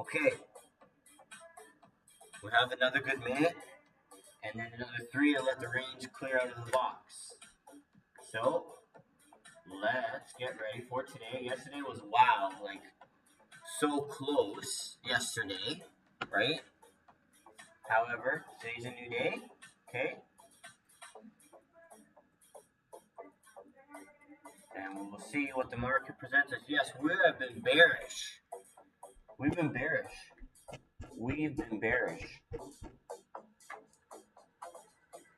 Okay. We have another good minute, and then another 3 to let the range clear out of the box. So, let's get ready for today. Yesterday was wow, like so close yesterday, right? However, today's a new day, okay? And we will see what the market presents us. Yes, we have been bearish. We've been bearish. We've been bearish.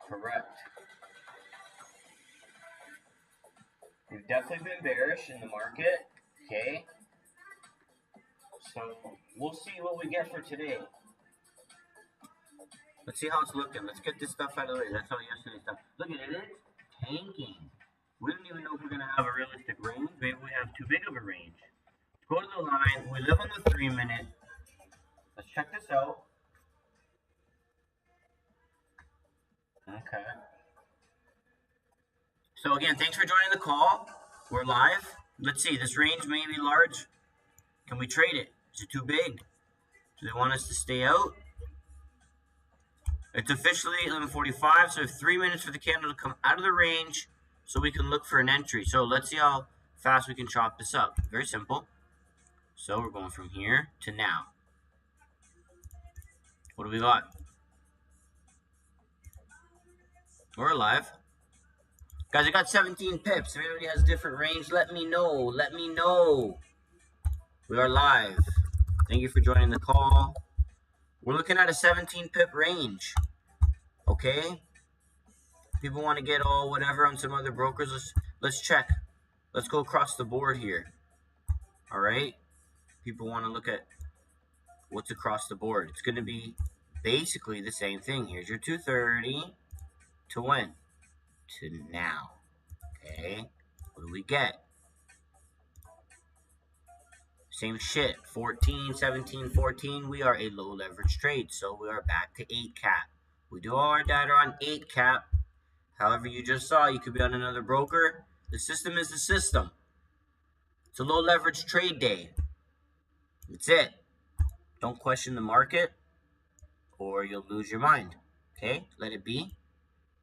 Correct. We've definitely been bearish in the market, okay? So we'll see what we get for today. Let's see how it's looking. Let's get this stuff out of the way. That's all yesterday's stuff. Look at it. It's tanking. We don't even know if we're going to have a realistic range. Maybe we have too big of a range. Go to the line. We live on the 3 minute. Let's check this out. Okay. So again, thanks for joining the call. We're live. Let's see. This range may be large. Can we trade it? Is it too big? Do they want us to stay out? It's officially 11:45, so we have 3 minutes for the candle to come out of the range so we can look for an entry. So let's see how fast we can chop this up. Very simple. So we're going from here to now. What do we got? We're alive. Guys, I got 17 pips. If anybody has a different range, let me know. Let me know. We are live. Thank you for joining the call. We're looking at a 17 pip range. Okay? People want to get all whatever on some other brokers. Let's check. Let's go across the board here. All right? People want to look at what's across the board. It's going to be basically the same thing. Here's your 230 to when? To now. Okay? What do we get? Same shit. 14, 17, 14. We are a low leverage trade. So we are back to 8 cap. We do all our data on 8 cap. However, you just saw, you could be on another broker. The system is the system. It's a low leverage trade day. That's it. Don't question the market or you'll lose your mind. Okay? Let it be.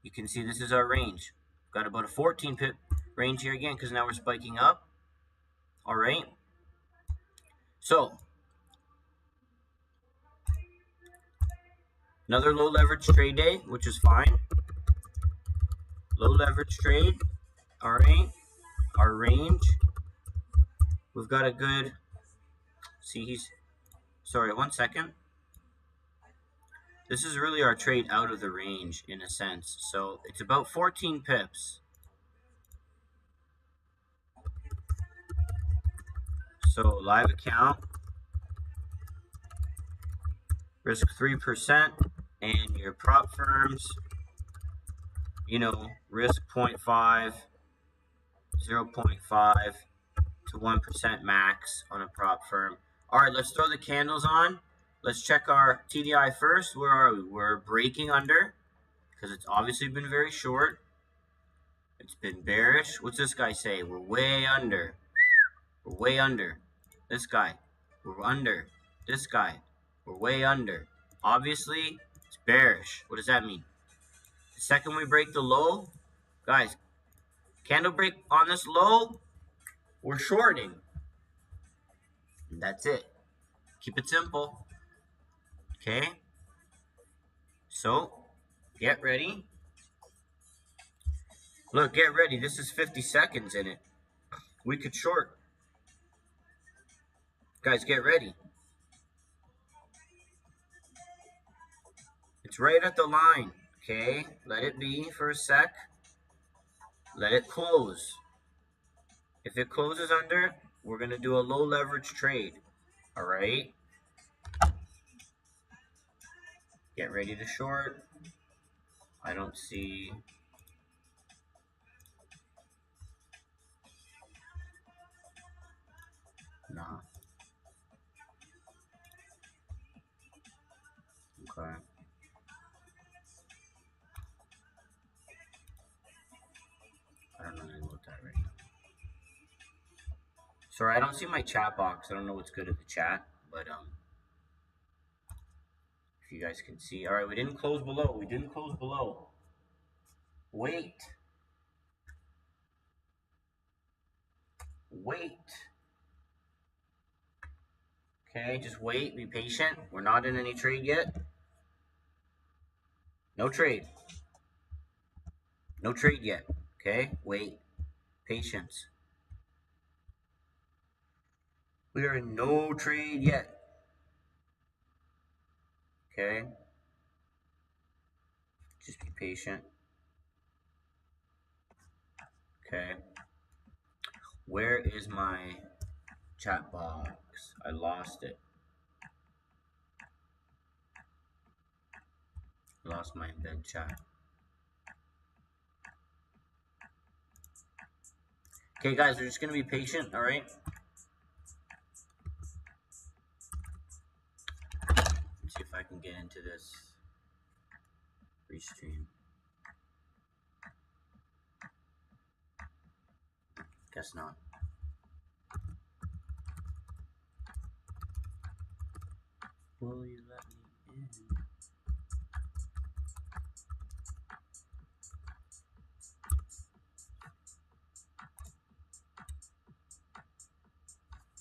You can see this is our range. Got about a 14 pip range here again because now we're spiking up. All right. So, another low leverage trade day, which is fine. Low leverage trade. All right. Our range. We've got a good, see, sorry, 1 second. This is really our trade out of the range in a sense. So it's about 14 pips. So live account, risk 3%, and your prop firms, you know, risk 0.5, 0.5 to 1% max on a prop firm. All right, let's throw the candles on. Let's check our TDI first. Where are we? We're breaking under because it's obviously been very short. It's been bearish. What's this guy say? We're way under. We're way under. This guy. We're under. This guy. We're way under. Obviously, it's bearish. What does that mean? The second we break the low, guys, candle break on this low, we're shorting. And that's it. Keep it simple. Okay? So, get ready. Look, get ready. This is 50 seconds in it. We could short. Guys, get ready. It's right at the line. Okay? Let it be for a sec. Let it close. If it closes under, we're going to do a low leverage trade. All right? Get ready to short. I don't see... Nah. Okay. I don't know anything about that right now. Sorry, I don't see my chat box. I don't know what's good at the chat, but If you guys can see. All right, we didn't close below. We didn't close below. Wait. Wait. Okay, just wait. Be patient. We're not in any trade yet. No trade. No trade yet. Okay, wait. Patience. We are in no trade yet. Okay. Just be patient. Okay. Where is my chat box? I lost it. Lost my embed chat. Okay, guys, we're just gonna be patient, all right? Let's see if I can get into this restream. Guess not. Will you let me in?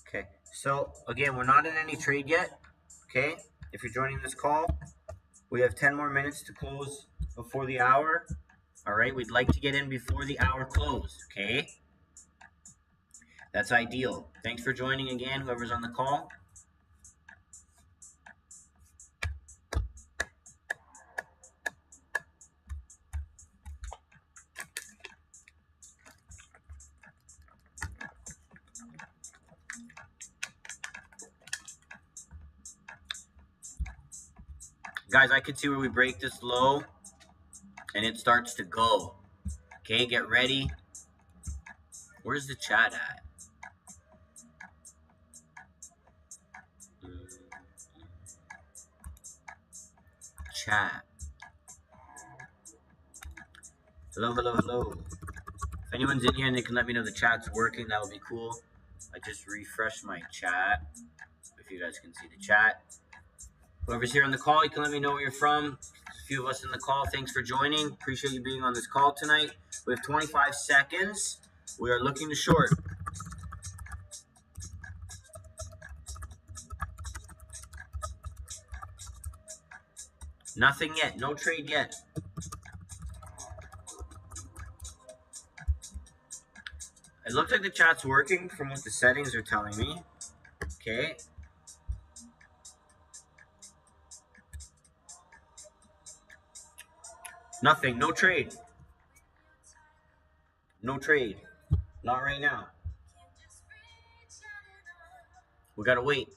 Okay, so again, we're not in any trade yet. Okay, if you're joining this call, we have 10 more minutes to close before the hour. All right, we'd like to get in before the hour close. Okay, that's ideal. Thanks for joining again, whoever's on the call. Guys, I can see where we break this low and it starts to go. Okay, get ready. Where's the chat at? Chat. Hello, hello, hello. If anyone's in here and they can let me know the chat's working, that would be cool. I just refreshed my chat. If you guys can see the chat. Whoever's here on the call, you can let me know where you're from. There's a few of us in the call. Thanks for joining. Appreciate you being on this call tonight. We have 25 seconds. We are looking to short. Nothing yet. No trade yet. It looks like the chat's working from what the settings are telling me. Okay. Nothing. No trade. No trade. Not right now. We gotta wait.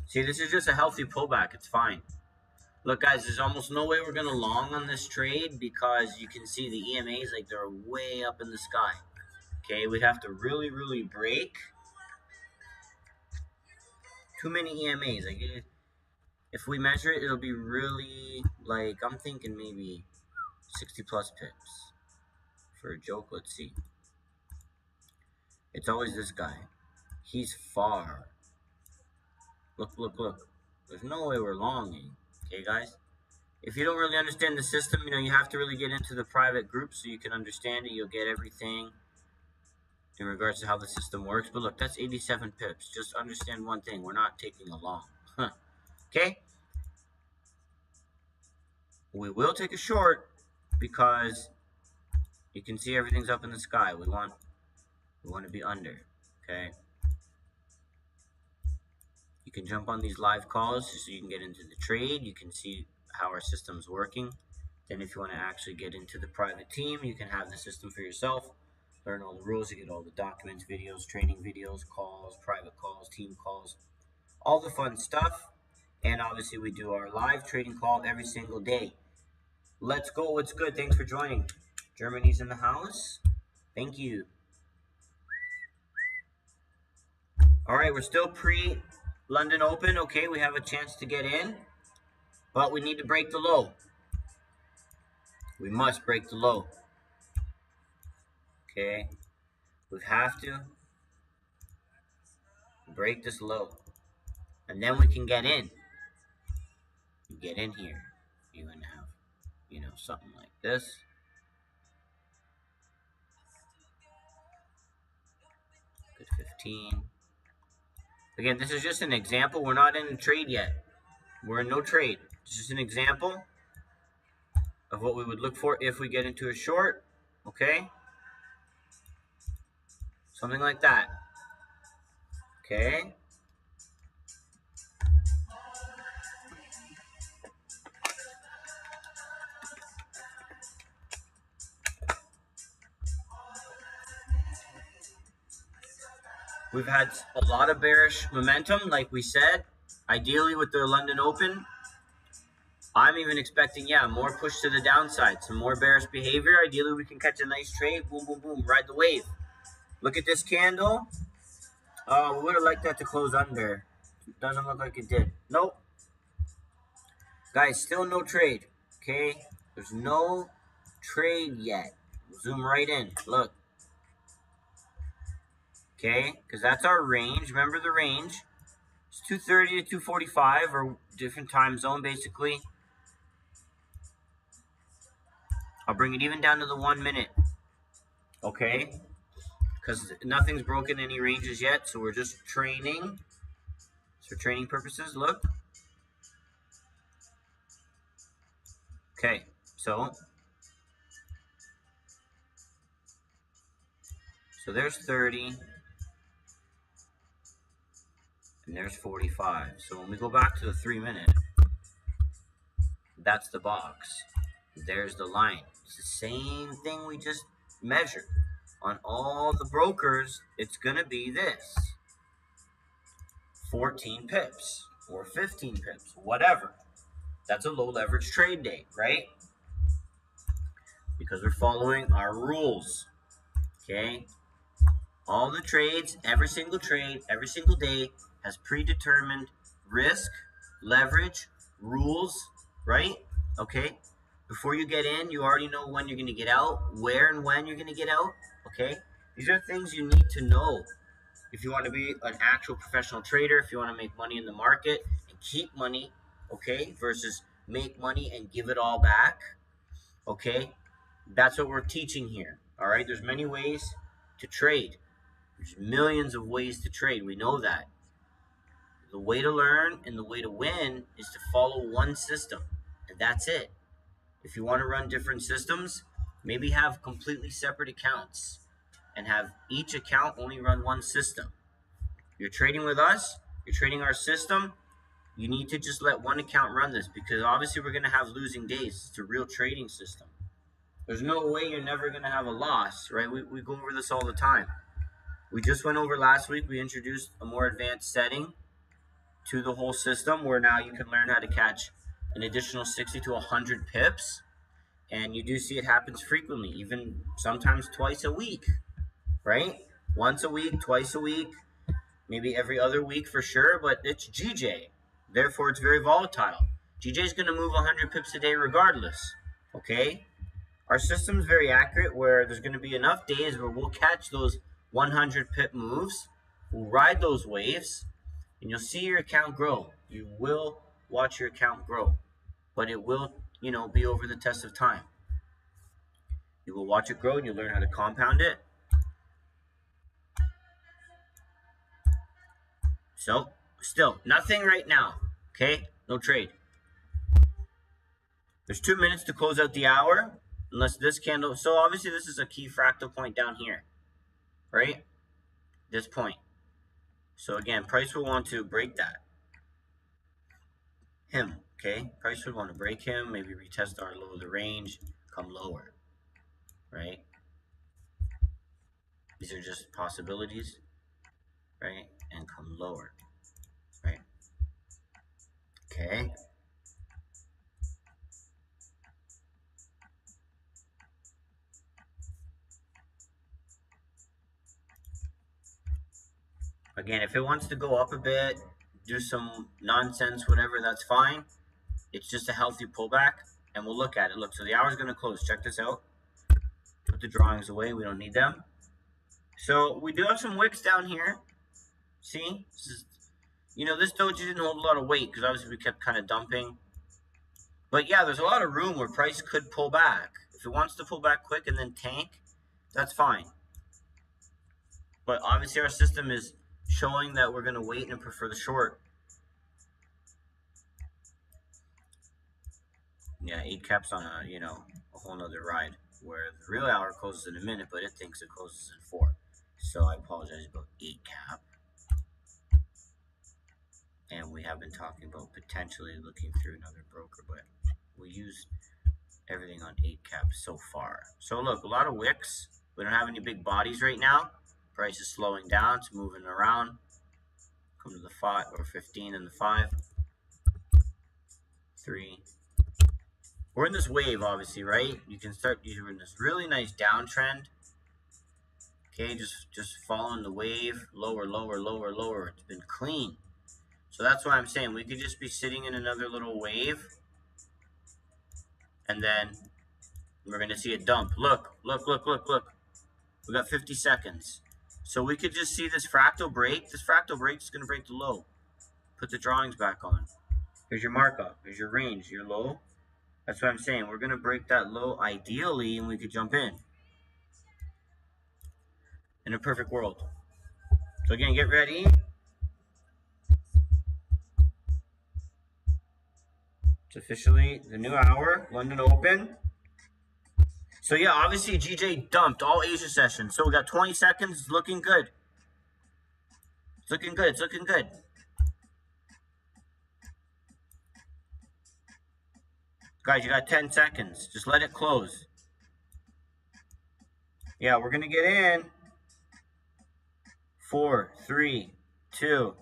See, this is just a healthy pullback. It's fine. Look, guys, there's almost no way we're gonna long on this trade because you can see the EMAs, like, they're way up in the sky. Okay, we'd have to really, really break. Too many EMAs. Like, if we measure it, it'll be really, like, I'm thinking maybe 60 plus pips. For a joke, let's see. It's always this guy. He's far. Look, look, look. There's no way we're longing. Okay, guys? If you don't really understand the system, you know, you have to really get into the private group so you can understand it. You'll get everything in regards to how the system works. But look, that's 87 pips. Just understand one thing. We're not taking a long. Okay? We will take a short because you can see everything's up in the sky. We want to be under. Okay? You can jump on these live calls so you can get into the trade. You can see how our system's working. Then if you want to actually get into the private team, you can have the system for yourself. Learn all the rules. You get all the documents, videos, training videos, calls, private calls, team calls, all the fun stuff. And obviously we do our live trading call every single day. Let's go. What's good? Thanks for joining. Germany's in the house. Thank you. All right, we're still pre-London Open. Okay, we have a chance to get in, but we need to break the low. We must break the low. Okay, we have to break this low. And then we can get in. You get in here. You're going to have, you know, something like this. Good 15. Again, this is just an example. We're not in a trade yet. We're in no trade. It's just an example of what we would look for if we get into a short. Okay? Something like that. Okay? We've had a lot of bearish momentum, like we said. Ideally with the London Open, I'm even expecting, more push to the downside, some more bearish behavior. Ideally, we can catch a nice trade. Boom, boom, boom, ride the wave. Look at this candle. We would have liked that to close under. Doesn't look like it did. Nope. Guys, still no trade. Okay? There's no trade yet. Zoom right in. Look. Okay? Because that's our range. Remember the range. It's 230 to 245, or different time zone, basically. I'll bring it even down to the 1 minute. Okay? Because nothing's broken any ranges yet, so we're just training. So for training purposes, look. Okay, so there's 30, and there's 45. So when we go back to the 3 minute, that's the box. There's the line. It's the same thing we just measured. On all the brokers, it's gonna be this. 14 pips or 15 pips, whatever. That's a low leverage trade day, right? Because we're following our rules, okay? All the trades, every single trade, every single day has predetermined risk, leverage, rules, right? Okay? Before you get in, you already know when you're going to get out, where and when you're going to get out, okay? These are things you need to know if you want to be an actual professional trader, if you want to make money in the market and keep money, okay, versus make money and give it all back, okay? That's what we're teaching here, all right? There's many ways to trade. There's millions of ways to trade. We know that. The way to learn and the way to win is to follow one system, and that's it. If you want to run different systems, maybe have completely separate accounts and have each account only run one system. You're trading with us, you're trading our system, you need to just let one account run this, because obviously we're going to have losing days. It's a real trading system. There's no way you're never going to have a loss, right? We go over this all the time. We just went over last week, we introduced a more advanced setting to the whole system where now you can learn how to catch an additional 60 to 100 pips. And you do see it happens frequently, even sometimes twice a week, right? Once a week, twice a week, maybe every other week for sure, but it's GJ. Therefore, it's very volatile. GJ is going to move 100 pips a day regardless, okay? Our system is very accurate where there's going to be enough days where we'll catch those 100 pip moves, we'll ride those waves, and you'll see your account grow. You will watch your account grow, but it will, be over the test of time. You will watch it grow and you'll learn how to compound it. So, still, nothing right now, okay? No trade. There's 2 minutes to close out the hour, unless this candle, so obviously this is a key fractal point down here, right? This point. So again, price will want to break that. Okay? Price would want to break him, maybe retest our low of the range, come lower, right? These are just possibilities, right? And come lower, right? Okay? Again, if it wants to go up a bit, do some nonsense, whatever, that's fine. It's just a healthy pullback, and we'll look at it. Look, so the hour's going to close. Check this out. Put the drawings away. We don't need them. So we do have some wicks down here. See? This is, You know, this doji didn't hold a lot of weight because obviously we kept kind of dumping. But yeah, there's a lot of room where price could pull back. If it wants to pull back quick and then tank, that's fine. But obviously our system is showing that we're going to wait and prefer the short. Yeah, 8 caps on a, you know, a whole nother ride. Where the real hour closes in a minute, but it thinks it closes in 4. So I apologize about 8 cap. And we have been talking about potentially looking through another broker, but we use everything on 8 cap so far. So look, a lot of wicks. We don't have any big bodies right now. Price is slowing down. It's moving around. Come to the 5 or 15 and the 5. 3. We're in this wave, obviously, right? You can start. You're in this really nice downtrend. Okay, just following the wave, lower, lower, lower, lower. It's been clean. So that's why I'm saying we could just be sitting in another little wave, and then we're gonna see a dump. Look, look, look, look, look. We got 50 seconds. So we could just see this fractal break. This fractal break is gonna break the low. Put the drawings back on. Here's your markup. Here's your range. Your low. That's what I'm saying. We're gonna break that low ideally, and we could jump in a perfect world. So again, get ready. It's officially the new hour, London Open. So yeah, obviously GJ dumped all Asia sessions. So we got 20 seconds. It's looking good. It's looking good. It's looking good. Guys, you got 10 seconds. Just let it close. Yeah, we're going to get in. 4, 3, 2.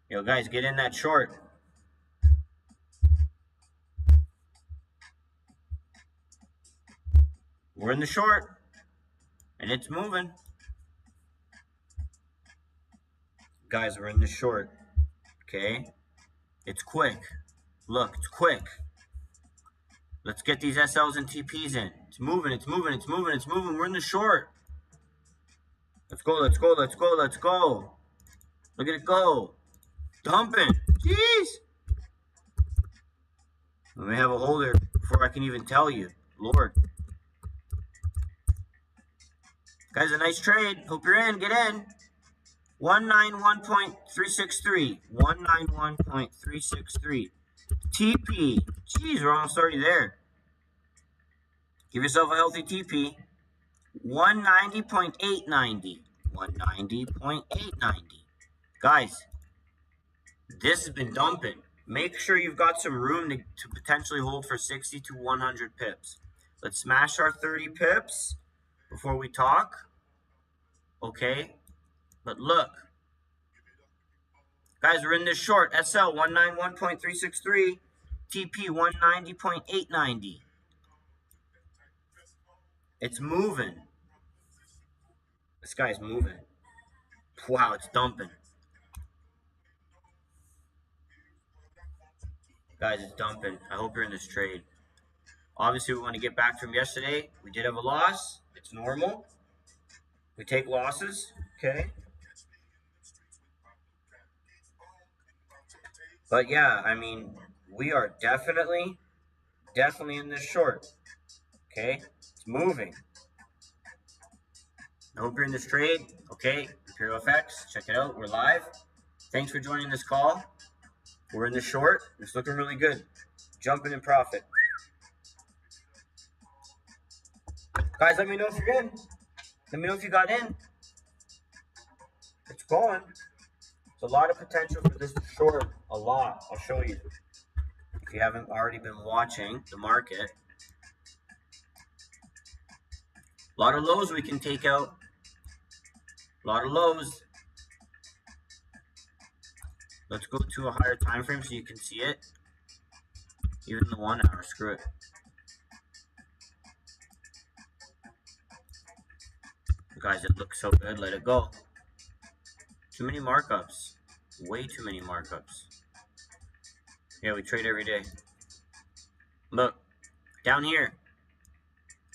Yo, guys, get in that short. We're in the short. And it's moving. Guys, we're in the short. Okay? It's quick. Look, it's quick. Let's get these SLs and TPs in. It's moving, it's moving, it's moving, it's moving. We're in the short. Let's go, let's go, let's go, let's go. Look at it go. Dumping. Jeez. We may have a holder before I can even tell you. Lord. Guys, a nice trade. Hope you're in. Get in. 191.363. 191.363. TP. Jeez, we're almost already there. Give yourself a healthy TP. 190.890. 190.890. Guys, this has been dumping. Make sure you've got some room to potentially hold for 60 to 100 pips. Let's smash our 30 pips before we talk. Okay? But look. Guys, we're in this short. SL 191.363. TP 190.890. It's moving. This guy's moving. Wow, it's dumping. Guys, it's dumping. I hope you're in this trade. Obviously, we want to get back from yesterday. We did have a loss. It's normal. We take losses. Okay. But yeah, I mean, we are definitely in this short. Okay. It's moving. I hope you're in this trade. Okay. Imperial FX. Check it out. We're live. Thanks for joining this call. We're in the short. It's looking really good. Jumping in profit. Guys, let me know if you're in. Let me know if you got in. It's going. There's a lot of potential for this short. A lot. I'll show you. If you haven't already been watching the market. A lot of lows we can take out. A lot of lows. Let's go to a higher time frame so you can see it. Even the 1 hour, screw it. Guys, it looks so good. Let it go. Too many markups. Way too many markups. Yeah, we trade every day. Look, down here.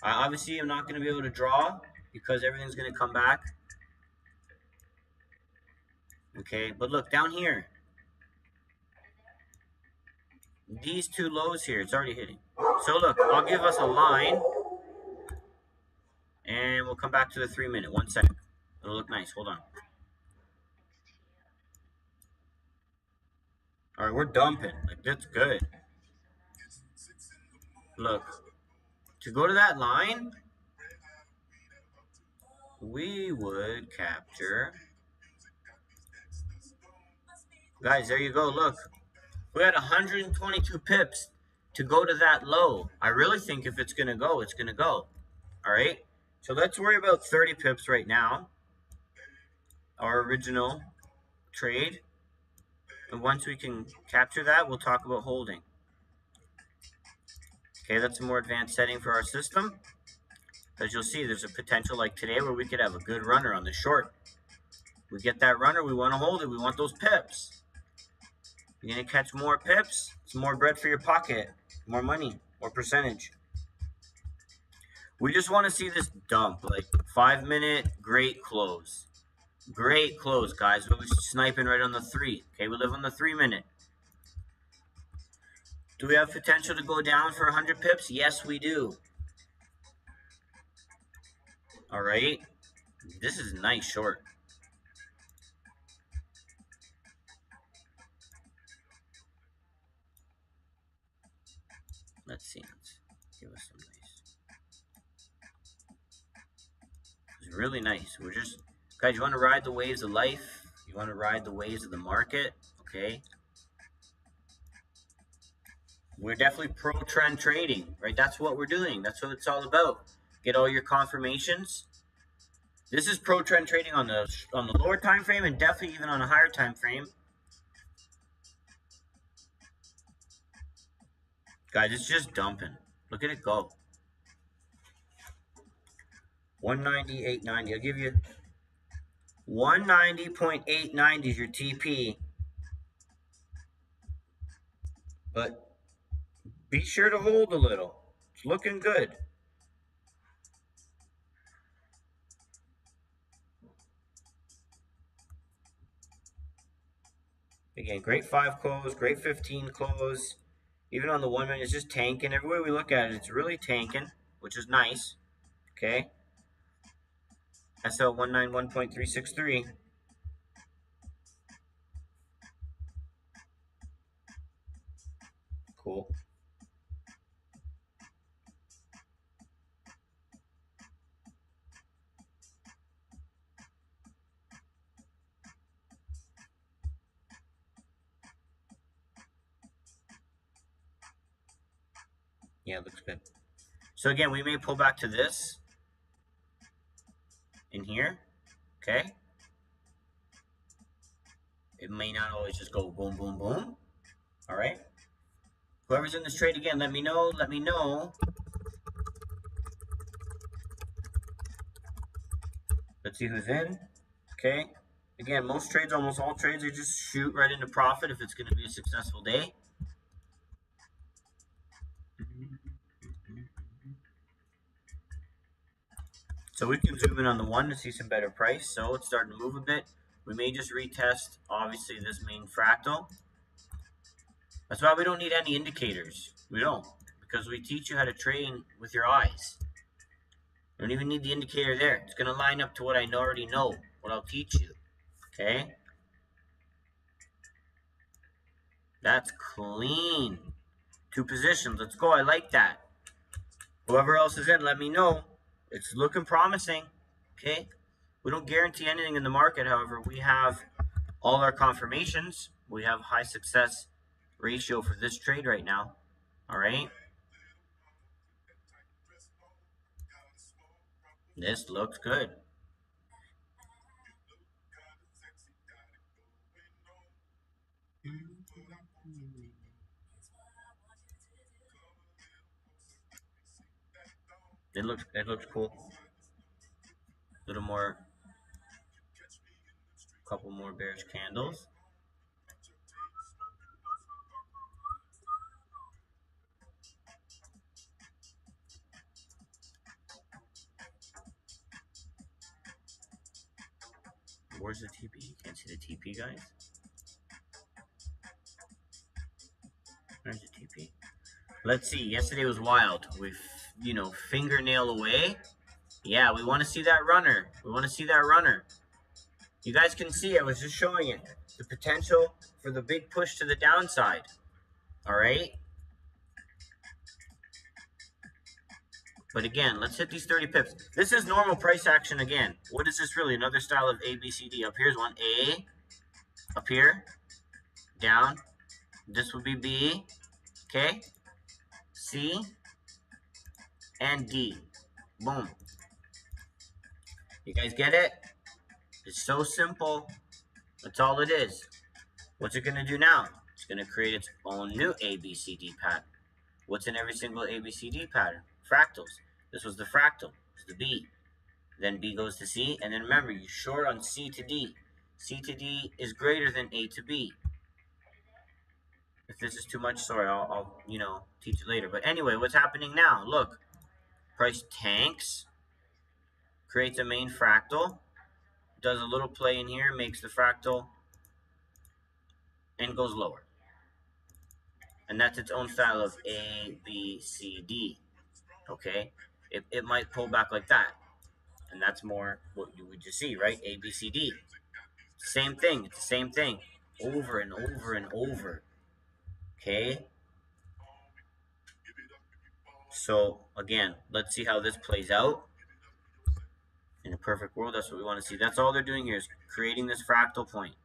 I obviously am not going to be able to draw because everything's going to come back. Okay, but look down here. These two lows here, it's already hitting. So look, I'll give us a line, and we'll come back to the 3 minute. 1 second. It'll look nice. Hold on. All right, we're dumping. Like, that's good. Look, to go to that line, we would capture. Guys, there you go. Look, we had 122 pips to go to that low. I really think if it's going to go, it's going to go. All right. So let's worry about 30 pips right now. Our original trade. And once we can capture that, we'll talk about holding. Okay, that's a more advanced setting for our system. As you'll see, there's a potential like today where we could have a good runner on the short. We get that runner, we want to hold it. We want those pips. You're going to catch more pips. It's more bread for your pocket. More money. More percentage. We just want to see this dump. Like 5 minute, great close. Great close, guys. We're sniping right on the 3. Okay, we live on the 3 minute. Do we have potential to go down for 100 pips? Yes, we do. All right. This is nice short. Let's see. Let's give us some nice. It's really nice. We're just, guys, you want to ride the waves of life? You want to ride the waves of the market? Okay. We're definitely pro-trend trading, right? That's what we're doing. That's what it's all about. Get all your confirmations. This is pro-trend trading on the lower time frame and definitely even on a higher time frame. Guys, it's just dumping. Look at it go. 190.890. I'll give you 190.890 is your TP. But be sure to hold a little. It's looking good. Again, great 5 close, great 15 close. Even on the 1 minute, it's just tanking. Everywhere we look at it, it's really tanking, which is nice. Okay. SL 191.363. Cool. Yeah, it looks good. So again, we may pull back to this in here. Okay. It may not always just go boom, boom, boom. All right. Whoever's in this trade again, let me know. Let me know. Let's see who's in. Okay. Again, most trades, almost all trades, they just shoot right into profit if it's going to be a successful day. So we can zoom in on the 1 to see some better price. So it's starting to move a bit. We may just retest, obviously, this main fractal. That's why we don't need any indicators. We don't. Because we teach you how to train with your eyes. You don't even need the indicator there. It's going to line up to what I already know, what I'll teach you. Okay? That's clean. 2 positions. Let's go. I like that. Whoever else is in, let me know. It's looking promising. Okay? We don't guarantee anything in the market, however. We have all our confirmations. We have high success ratio for this trade right now. All right? This looks good. It looks cool. A little more, couple more bearish candles. Where's the TP? You can't see the TP, guys. Where's the TP? Let's see. Yesterday was wild. With, you know, fingernail away. Yeah, we want to see that runner. We want to see that runner. You guys can see, I was just showing it. The potential for the big push to the downside. All right? But again, let's hit these 30 pips. This is normal price action again. What is this really? Another style of A, B, C, D. Up here's one. A. Up here. Down. This would be B. Okay? C. And D. Boom. You guys get it? It's so simple. That's all it is. What's it going to do now? It's going to create its own new ABCD pattern. What's in every single ABCD pattern? Fractals. This was the fractal. It's the B. Then B goes to C. And then remember, you short on C to D. C to D is greater than A to B. If this is too much, sorry, I'll you know, teach it later. But anyway, what's happening now? Look. Price tanks. Creates a main fractal. Does a little play in here. Makes the fractal. And goes lower. And that's its own style of A, B, C, D. Okay? It might pull back like that. And that's more what you would just see, right? A, B, C, D. Same thing. It's the same thing. Over and over and over. Okay? So, again, let's see how this plays out. In a perfect world, that's what we want to see. That's all they're doing here is creating this fractal point.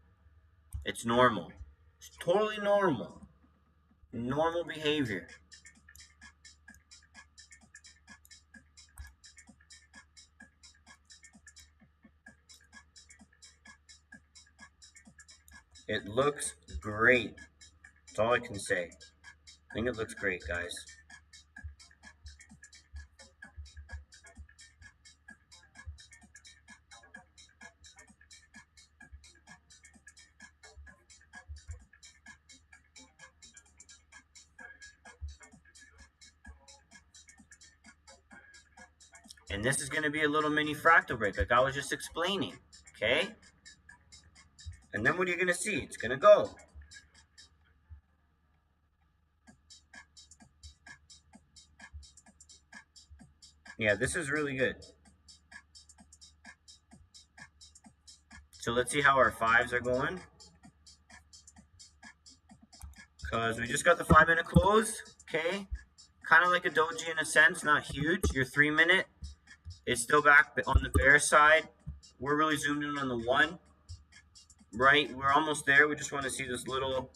It's normal. It's totally normal. Normal behavior. It looks great. That's all I can say. I think it looks great, guys. And this is going to be a little mini fractal break, like I was just explaining, okay? And then what are you going to see? It's going to go. Yeah, this is really good. So let's see how our 5s are going. Because we just got the 5-minute close, okay? Kind of like a doji in a sense, not huge. Your 3-minute is still back on the bear side. We're really zoomed in on the 1. Right, we're almost there. We just want to see this little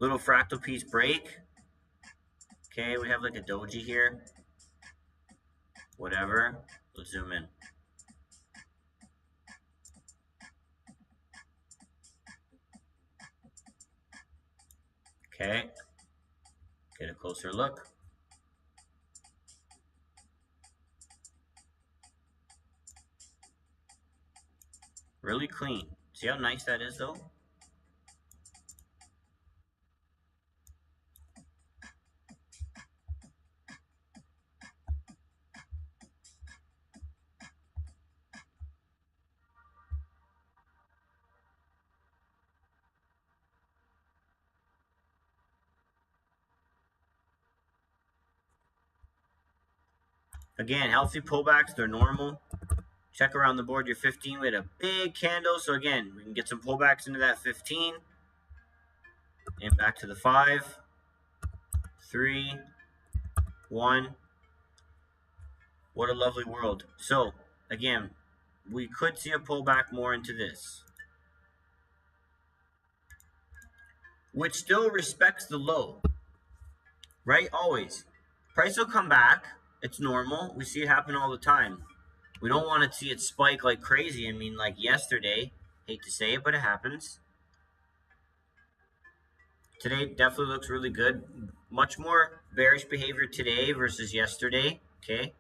fractal piece break. Okay, we have like a doji here. Whatever. Let's zoom in. Okay. Get a closer look. Really clean. See how nice that is, though? Again, healthy pullbacks, they're normal. Check around the board, your 15 with a big candle. So again, we can get some pullbacks into that 15. And back to the 5, 3, 1. What a lovely world. So, again, we could see a pullback more into this, which still respects the low, right? Always. Price will come back. It's normal. We see it happen all the time. We don't want to see it spike like crazy. I mean, like yesterday. Hate to say it, but it happens. Today definitely looks really good. Much more bearish behavior today versus yesterday. Okay.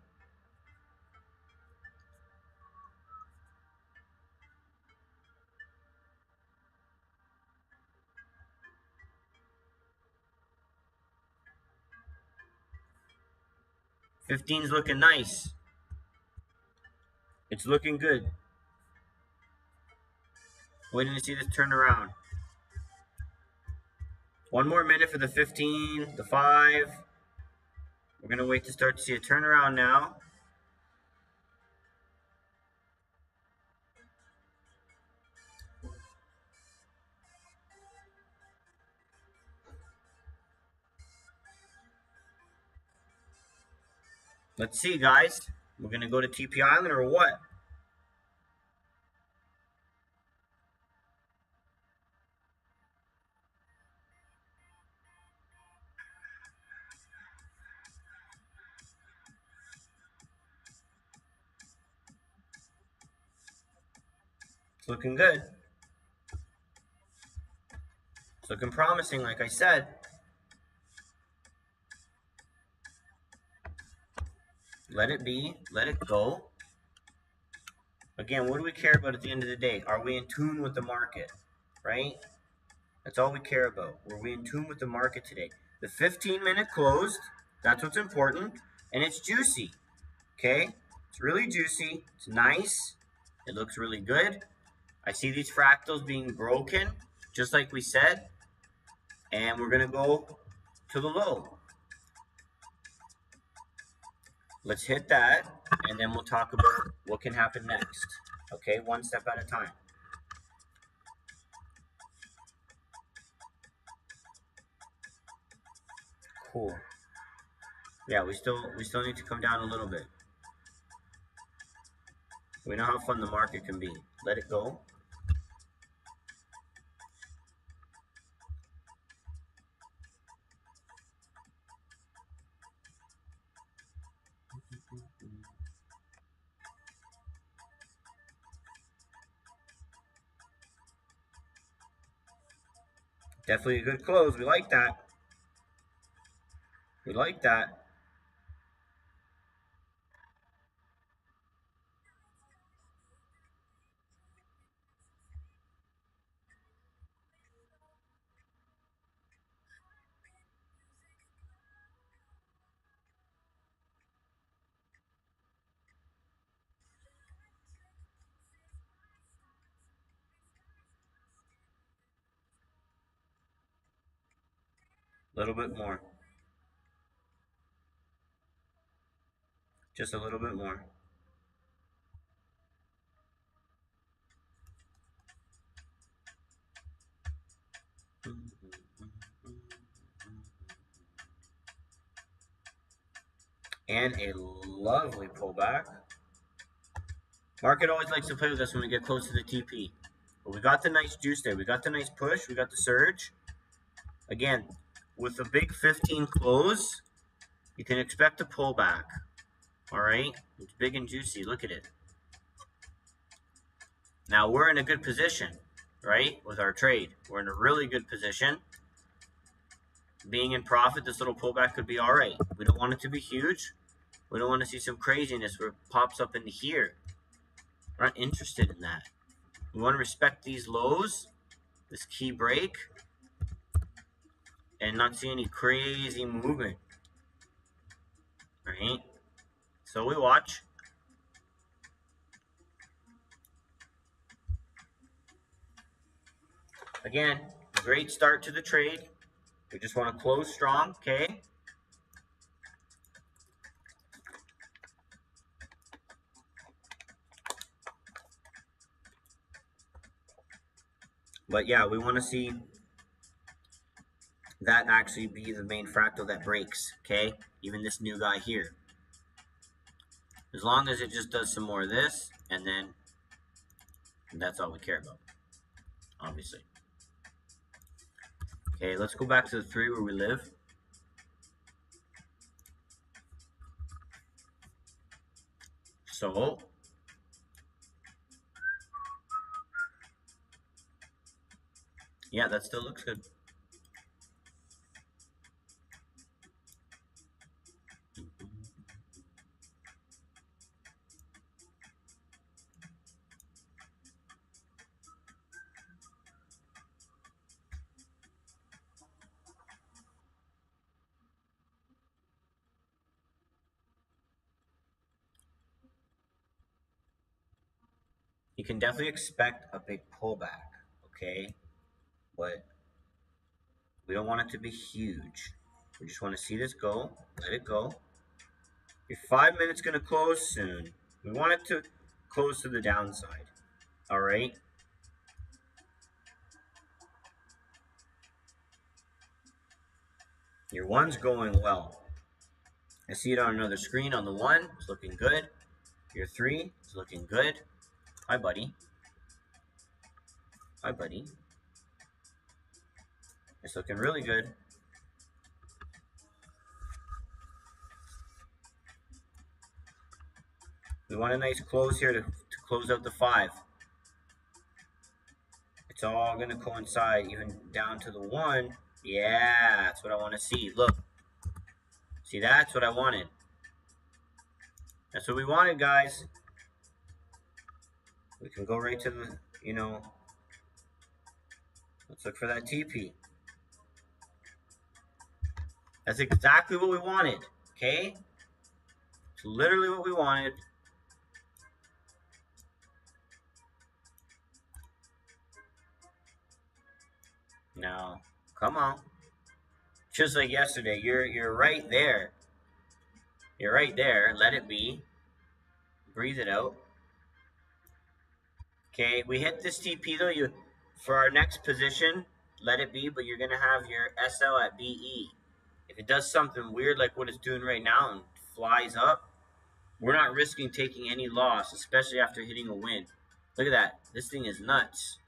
$15's looking nice. It's looking good. Waiting to see this turn around. One more minute for the 15, the 5. We're going to wait to start to see a turnaround now. Let's see, guys. We're going to go to TP Island or what? It's looking good. It's looking promising, like I said. Let it be. Let it go. Again, what do we care about at the end of the day? Are we in tune with the market, right? That's all we care about. Were we in tune with the market today? The 15-minute closed. That's what's important. And it's juicy, okay? It's really juicy. It's nice. It looks really good. I see these fractals being broken, just like we said. And we're going to go to the low. Let's hit that, and then we'll talk about what can happen next. Okay, one step at a time. Cool. Yeah, we still need to come down a little bit. We know how fun the market can be. Let it go. Definitely a good close. We like that. We like that. A little bit more. Just a little bit more. And a lovely pullback. Market always likes to play with us when we get close to the TP. But we got the nice juice there. We got the nice push. We got the surge. Again, with a big 15 close, you can expect a pullback. All right? It's big and juicy. Look at it. Now, we're in a good position, right, with our trade. We're in a really good position. Being in profit, this little pullback could be all right. We don't want it to be huge. We don't want to see some craziness where it pops up into here. We're not interested in that. We want to respect these lows, this key break, and not see any crazy movement. Right? So we watch. Again, great start to the trade. We just want to close strong, okay? But yeah, we want to see that actually be the main fractal that breaks, okay? Even this new guy here. As long as it just does some more of this, and then that's all we care about, obviously. Okay, let's go back to the 3 where we live. So, yeah, that still looks good. You can definitely expect a big pullback, okay? But we don't want it to be huge. We just want to see this go, let it go. Your 5 minutes gonna close soon. We want it to close to the downside, all right? Your one's going well. I see it on another screen on the one, it's looking good. Your three is looking good. Hi, buddy. Hi, buddy. It's looking really good. We want a nice close here to close out the 5. It's all going to coincide, even down to the 1. Yeah, that's what I want to see. Look. See, that's what I wanted. That's what we wanted, guys. We can go right to the, let's look for that TP. That's exactly what we wanted, okay? It's literally what we wanted. Now, come on. Just like yesterday, you're right there. You're right there. Let it be. Breathe it out. Okay, we hit this TP though. For our next position, let it be, but you're gonna have your SL at BE. If it does something weird like what it's doing right now and flies up, we're not risking taking any loss, especially after hitting a win. Look at that. This thing is nuts.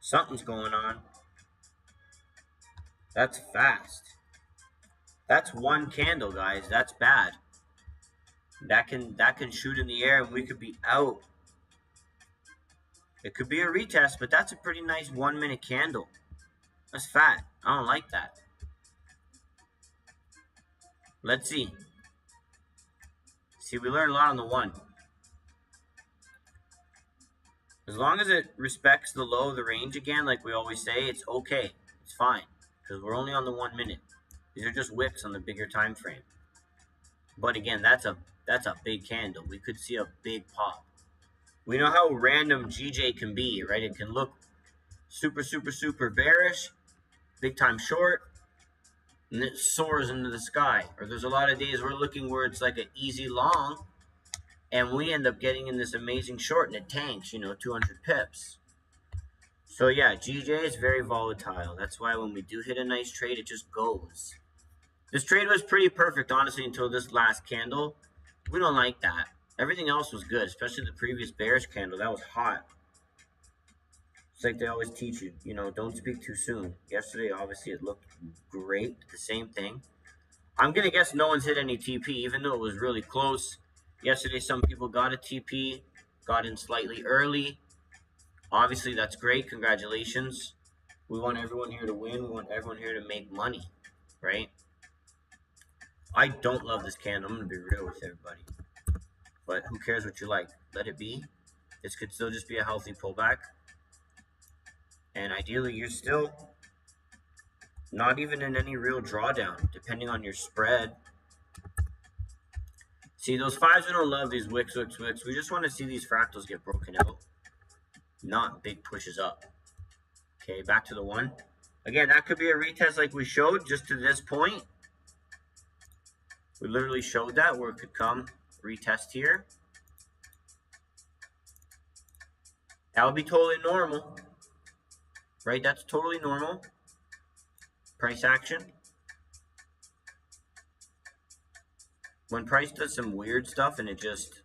Something's going on. That's fast. That's one candle, guys. That's bad. That can shoot in the air and we could be out. It could be a retest, but that's a pretty nice 1 minute candle. That's fat. I don't like that. Let's see. See, we learned a lot on the 1. As long as it respects the low of the range again, like we always say, it's okay. It's fine. Because we're only on the 1 minute. These are just wicks on the bigger time frame. But again, that's a big candle. We could see a big pop. We know how random GJ can be, right? It can look super, super, super bearish, big time short, and it soars into the sky. Or there's a lot of days we're looking where it's like an easy long, and we end up getting in this amazing short, and it tanks, 200 pips. So yeah, GJ is very volatile. That's why when we do hit a nice trade, it just goes. This trade was pretty perfect, honestly, until this last candle. We don't like that. Everything else was good, especially the previous bearish candle. That was hot. It's like they always teach you, don't speak too soon. Yesterday, obviously, it looked great. The same thing. I'm going to guess no one's hit any TP, even though it was really close. Yesterday, some people got a TP, got in slightly early. Obviously, that's great. Congratulations. We want everyone here to win. We want everyone here to make money, right? I don't love this candle. I'm going to be real with everybody. But who cares what you like? Let it be. This could still just be a healthy pullback. And ideally, you're still not even in any real drawdown, depending on your spread. See, those 5s, we don't love these wicks. We just want to see these fractals get broken out, not big pushes up. Okay, back to the 1. Again, that could be a retest like we showed just to this point. We literally showed that where it could come. Retest here. That would be totally normal, right? That's totally normal. Price action. When price does some weird stuff and it just,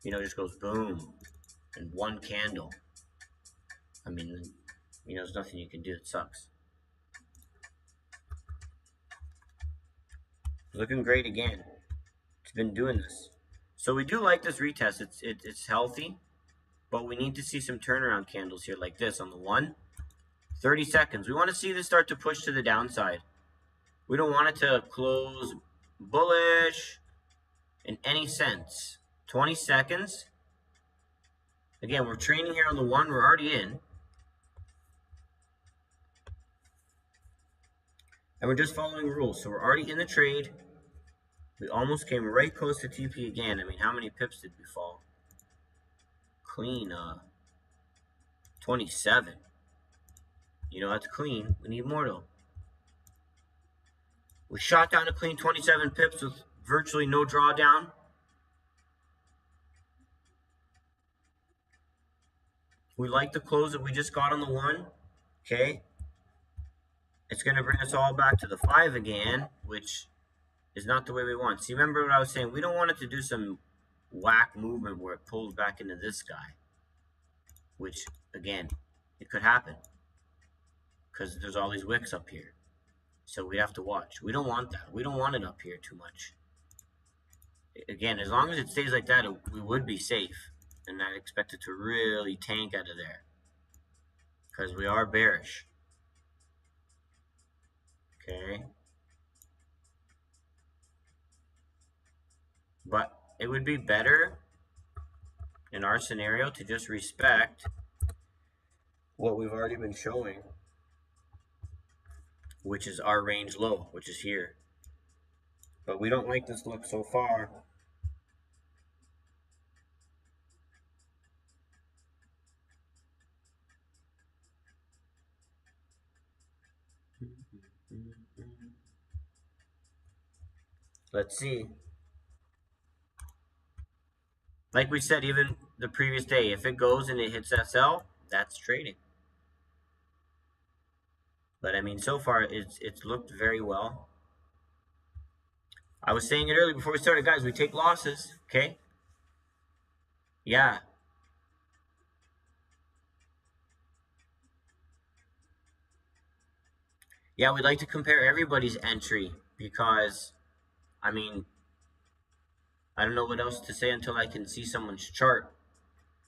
just goes boom in one candle. I mean, there's nothing you can do. It sucks. Looking great again. It's been doing this. So we do like this retest. It's healthy, but we need to see some turnaround candles here like this on the 1. 30 seconds. We want to see this start to push to the downside. We don't want it to close bullish in any sense. 20 seconds. Again, we're trading here on the 1. We're already in. And we're just following rules. So we're already in the trade. We almost came right close to TP again. I mean, how many pips did we fall? Clean, 27. You know, that's clean. We need more though. We shot down a clean 27 pips with virtually no drawdown. We like the close that we just got on the 1. Okay. It's going to bring us all back to the 5 again, which is not the way we want. See, remember what I was saying? We don't want it to do some whack movement where it pulls back into this guy, which, again, it could happen because there's all these wicks up here. So we have to watch. We don't want that. We don't want it up here too much. Again, as long as it stays like that, we would be safe. And I expect it to really tank out of there because we are bearish. Okay. But it would be better in our scenario to just respect what we've already been showing, which is our range low, which is here. But we don't like this look so far. Let's see. Like we said, even the previous day, if it goes and it hits SL, that's trading. But I mean, so far it's looked very well. I was saying it earlier before we started, guys, we take losses, okay? Yeah. Yeah, we'd like to compare everybody's entry because, I mean, I don't know what else to say until I can see someone's chart.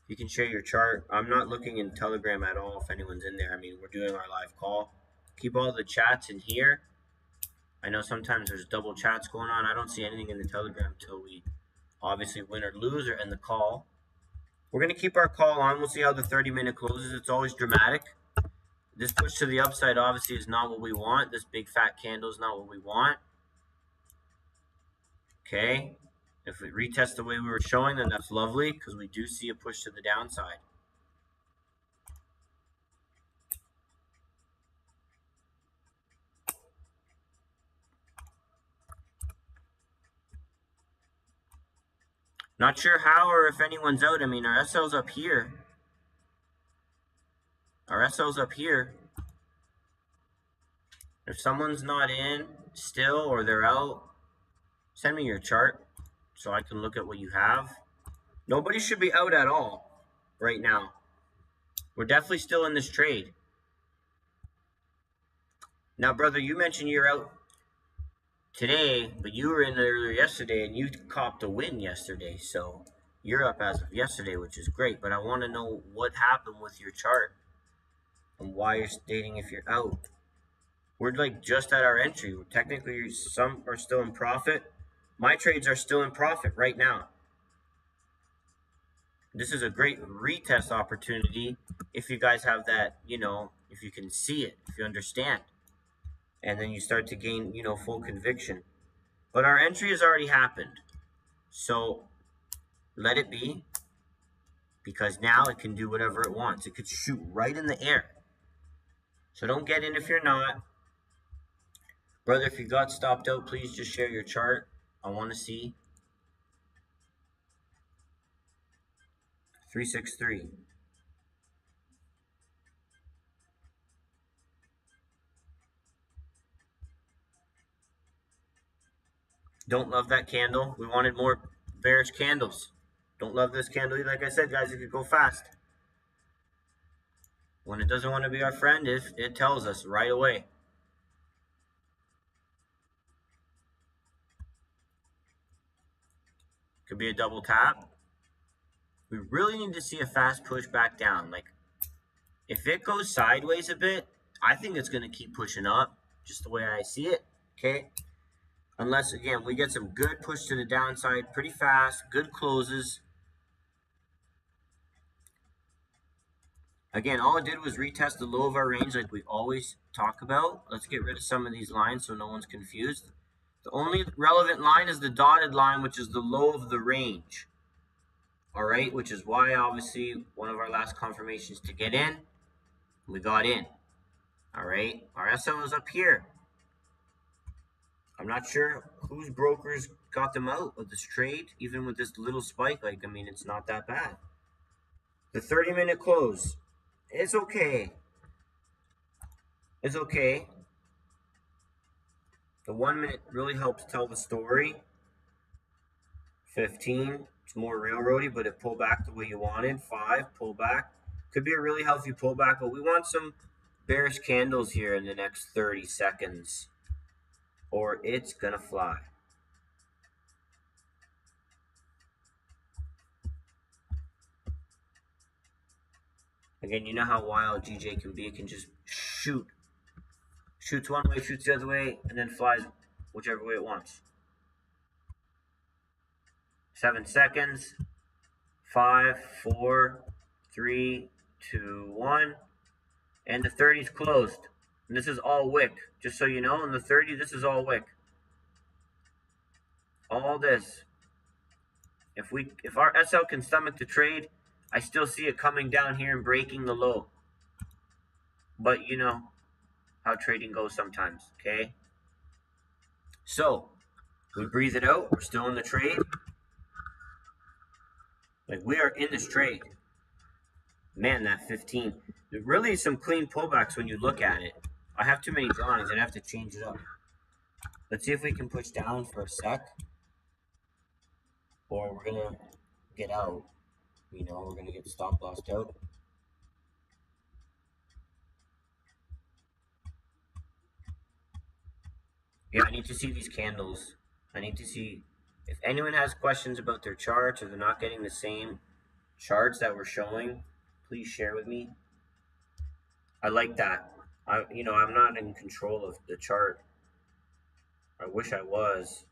You can share your chart. I'm not looking in Telegram at all if anyone's in there. I mean, we're doing our live call. Keep all the chats in here. I know sometimes there's double chats going on. I don't see anything in the Telegram until we obviously win or lose or end the call. We're going to keep our call on. We'll see how the 30-minute closes. It's always dramatic. This push to the upside obviously is not what we want. This big fat candle is not what we want. Okay. If we retest the way we were showing, then that's lovely because we do see a push to the downside. Not sure how or if anyone's out. I mean, our SL's up here. Our SL's up here. If someone's not in still or they're out, send me your chart so I can look at what you have. Nobody should be out at all right now. We're definitely still in this trade. Now, brother, you mentioned you're out today, but you were in earlier yesterday and you copped a win yesterday. So you're up as of yesterday, which is great. But I want to know what happened with your chart and why you're stating if you're out. We're like just at our entry. Technically, some are still in profit. My trades are still in profit right now. This is a great retest opportunity if you guys have that, you know, if you can see it, if you understand. And then you start to gain, you know, full conviction. But our entry has already happened. So let it be, because now it can do whatever it wants. It could shoot right in the air. So don't get in if you're not. Brother, if you got stopped out, please just share your chart. I want to see. 363. Don't love that candle. We wanted more bearish candles. Don't love this candle. Like I said, guys, it could go fast. When it doesn't want to be our friend, it tells us right away. Could be a double tap. We really need to see a fast push back down. Like, if it goes sideways a bit, I think it's going to keep pushing up, just the way I see it, okay? Unless, again, we get some good push to the downside pretty fast, good closes. Again, all it did was retest the low of our range like we always talk about. Let's get rid of some of these lines so no one's confused. The only relevant line is the dotted line, which is the low of the range. All right, which is why obviously one of our last confirmations to get in, we got in. All right, our SL is up here. I'm not sure whose brokers got them out of this trade, even with this little spike. Like, I mean, it's not that bad. The 30-minute close, it's okay. It's okay. The 1 minute really helps tell the story. 15, it's more railroady, but it pulled back the way you wanted. 5, pull back. Could be a really healthy pullback, but we want some bearish candles here in the next 30 seconds, or it's gonna fly. Again, you know how wild GJ can be. It can just shoot. Shoots one way, shoots the other way, and then flies whichever way it wants. 7 seconds. 5, 4, 3, 2, 1. And the 30 is closed. And this is all wick. Just so you know, in the 30, this is all wick. All this. If our SL can stomach the trade, I still see it coming down here and breaking the low. But you know how trading goes sometimes, okay? So, we breathe it out. We're still in the trade. Like, we are in this trade. Man, that 15. There's really some clean pullbacks when you look at it. I have too many drawings. I'd have to change it up. Let's see if we can push down for a sec. Or we're going to get out. You know, we're going to get stop lossed out. Yeah, I need to see these candles. I need to see if anyone has questions about their charts or they're not getting the same charts that we're showing, please share with me. I like that. I'm not in control of the chart. I wish I was.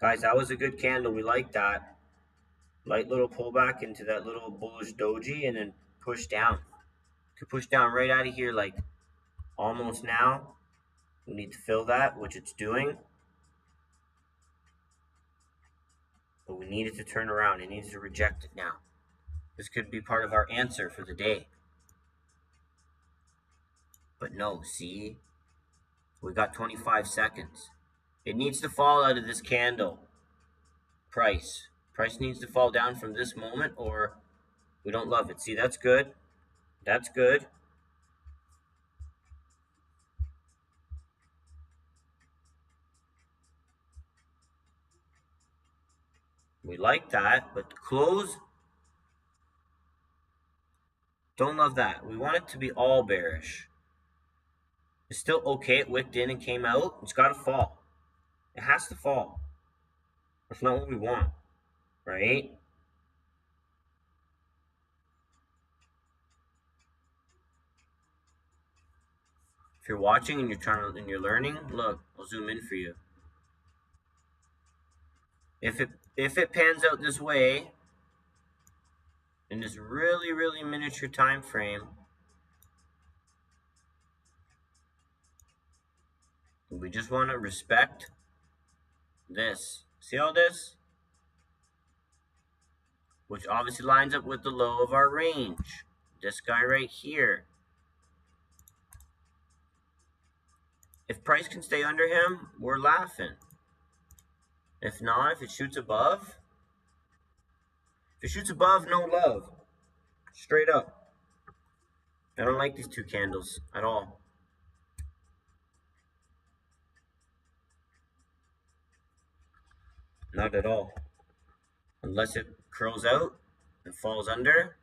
Guys, that was a good candle. We like that. Light little pullback into that little bullish doji and then push down. Could push down right out of here like almost now. We need to fill that, which it's doing. But we need it to turn around. It needs to reject it now. This could be part of our answer for the day. But no, see? We got 25 seconds. It needs to fall out of this candle. Price needs to fall down from this moment or we don't love it. See, that's good. That's good. We like that, but the close, don't love that. We want it to be all bearish. It's still okay. It wicked in and came out. It's got to fall. It has to fall. That's not what we want, right? If you're watching and you're learning, look, I'll zoom in for you. If it pans out this way in this really, really miniature time frame, we just want to respect this. See all this? Which obviously lines up with the low of our range. This guy right here. If price can stay under him, we're laughing. If not, if it shoots above, no love. Straight up. I don't like these two candles at all. Not at all. Unless it curls out and falls under,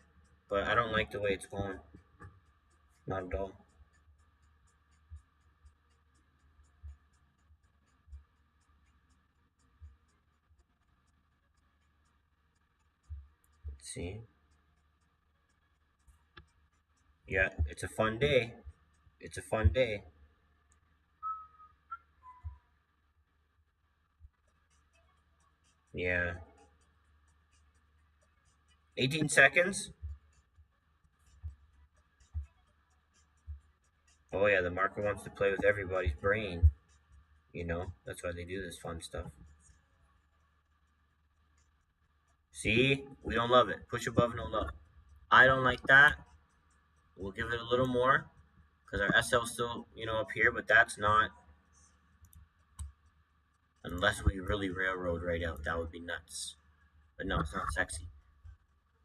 but I don't like the way it's going. Not at all. Let's see. Yeah, it's a fun day. It's a fun day. Yeah. 18 seconds. Oh yeah, the market wants to play with everybody's brain. You know, that's why they do this fun stuff. See, we don't love it. Push above, no love. I don't like that. We'll give it a little more because our SL's still, up here, but that's not, unless we really railroad right out. That would be nuts. But no, it's not sexy.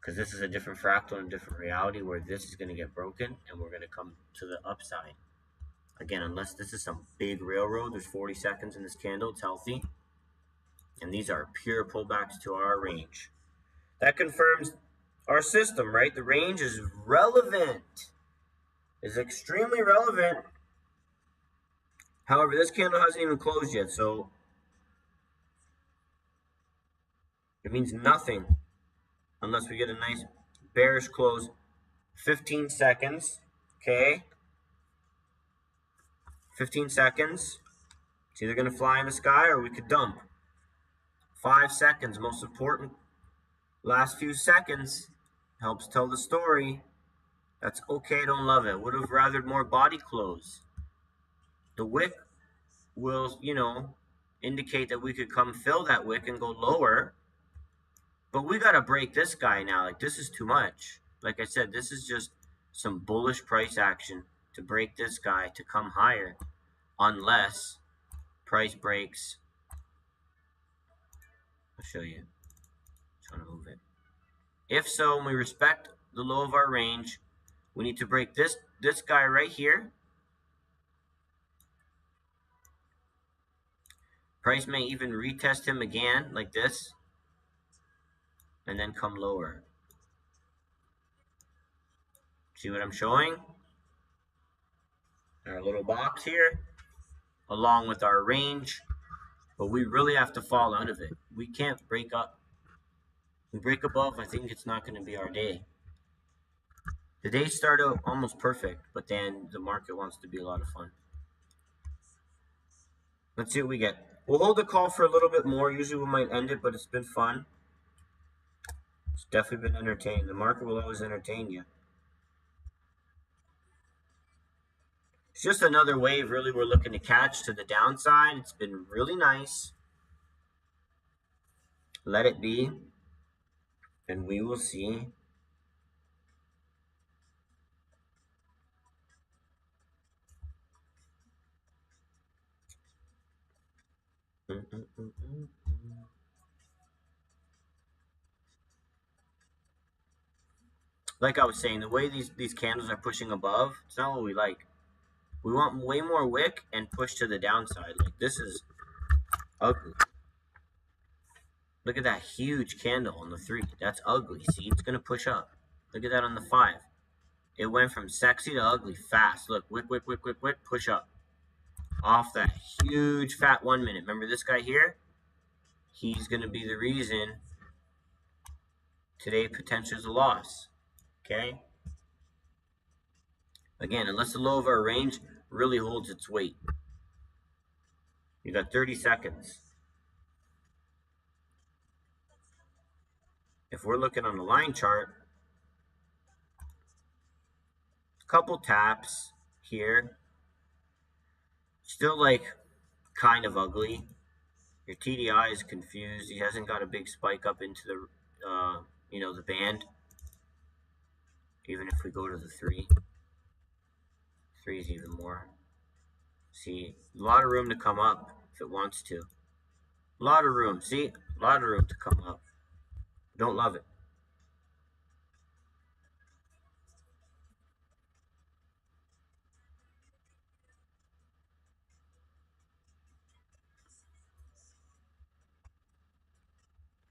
Because this is a different fractal and a different reality where this is going to get broken and we're going to come to the upside. Again, unless this is some big railroad, there's 40 seconds in this candle, it's healthy. And these are pure pullbacks to our range. That confirms our system, right? The range is relevant. Is extremely relevant. However, this candle hasn't even closed yet, so it means nothing unless we get a nice bearish close. 15 seconds, okay? 15 seconds. It's either going to fly in the sky or we could dump. 5 seconds, most important. Last few seconds helps tell the story. That's okay, don't love it. Would have rather more body close. The wick will, indicate that we could come fill that wick and go lower. But we got to break this guy now. Like, this is too much. Like I said, this is just some bullish price action to break this guy to come higher. Unless price breaks. I'll show you. I'm trying to move it. If so, and we respect the low of our range, we need to break this guy right here. Price may even retest him again, like this, and then come lower. See what I'm showing? Our little box here, along with our range, but we really have to fall out of it. We can't break up. We break above, I think it's not going to be our day. The day started out almost perfect, but then the market wants to be a lot of fun. Let's see what we get. We'll hold the call for a little bit more. Usually we might end it, but it's been fun. It's definitely been entertaining. The market will always entertain you. It's just another wave, really, we're looking to catch to the downside. It's been really nice. Let it be. And we will see. Like I was saying, the way these candles are pushing above, it's not what we like. We want way more wick and push to the downside. Like, this is ugly. Look at that huge candle on the 3. That's ugly. See, it's going to push up. Look at that on the 5. It went from sexy to ugly fast. Look, wick, wick, wick, wick, wick, push up. Off that huge fat 1 minute. Remember this guy here? He's going to be the reason today potential is a loss. Okay? Again, unless the low of our range really holds its weight. You got 30 seconds. If we're looking on the line chart, a couple taps here. Still, like, kind of ugly. Your TDI is confused. He hasn't got a big spike up into the, the band. Even if we go to the 3. 3 is even more. See, a lot of room to come up if it wants to. A lot of room. See, a lot of room to come up. Don't love it.